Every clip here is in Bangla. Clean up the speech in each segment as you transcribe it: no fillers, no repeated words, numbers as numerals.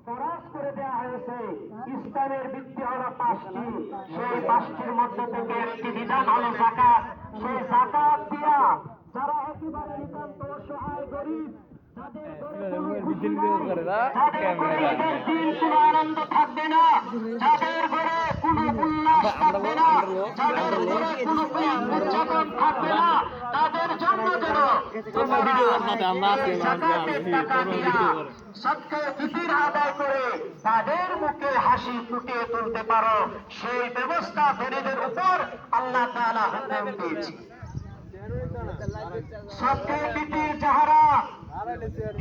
ফরজ করে দেওয়া হয়েছে। ইসলামের ভিত্তি হলো ৫টি, সেই ৫টির মধ্যে থেকে একটি বিধান হলো যাকাত। সেই যাকাত দিয়া যারা একেবারে নিতান্ত অসহায় গরিব, যাদের কোনো আনন্দ থাকবে না, যাদের ঘরে কোনো উল্লাস থাকবে না, যাদের ঘরে কোনো উদযাপন থাকবে না, তাদের জন্য যেন সৎকার ফিতির আদায় করে তাদের মুখে হাসি ফুটিয়ে তুলতে পারো, সেই ব্যবস্থা ধনীদের উপর আল্লাহ তাআলা হুকুম দিয়েছে। সৎকার ফিতির যাহারা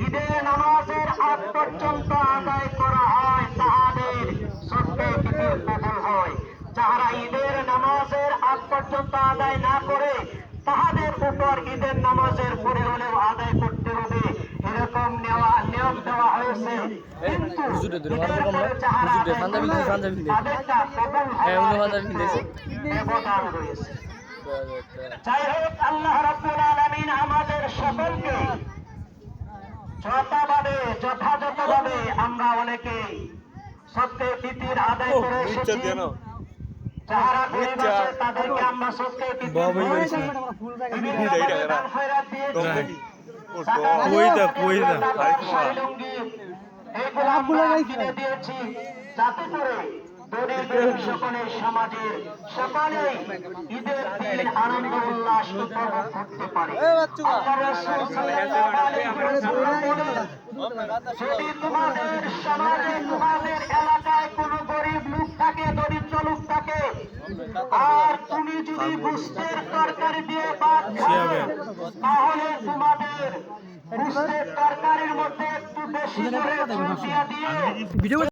ঈদের নামাজের আগ পর্যন্ত আদায় করা হয় তাহাদের সৎকার ফিতির কবুল হয়। যাহারা ঈদের নামাজের আগ পর্যন্ত আদায় না করে তাহাদের উপর ঈদের নামাজের পরে হলেও আদায় করতে হবে, এরকম নিয়ম দেওয়া হয়েছে। কিন্তু তাদেরটা কবুল ব্যবধান রয়েছে। যাই হোক, আল্লাহ রাব্বুল আলামিন আমাদের সকলকে যথাযথভাবে আমরা অনেকে সৎকার ফিতির আদায় করে এসেছি। যাহারা গরিব আছে তাদেরকে আমরা সৎকার ফিতির দিয়েছি, বিভিন্ন দান খয়রাত দিয়েছি, এইগুলো কিনে দিয়েছি, যাতে করে সকলের সমাজের সকলেই ঈদের দিন আনন্দ উল্লাস উপভোগ করতে পারে। আল্লাহর রাসূল সাল্লাল্লাহু আলাইহি ওয়াসাল্লাম বলেন, যদি তোমাদের সমাজে তোমাদের এলাকায় কোনো গরিব লোক থাকে, দরিদ্র লোক থাকে, আর তুমি যদি গোশতের তরকারি দিয়ে ভাত খাও, তাহলে তোমাদের গোশতের তরকারির মধ্যে একটু বেশি করে চুন দিয়ে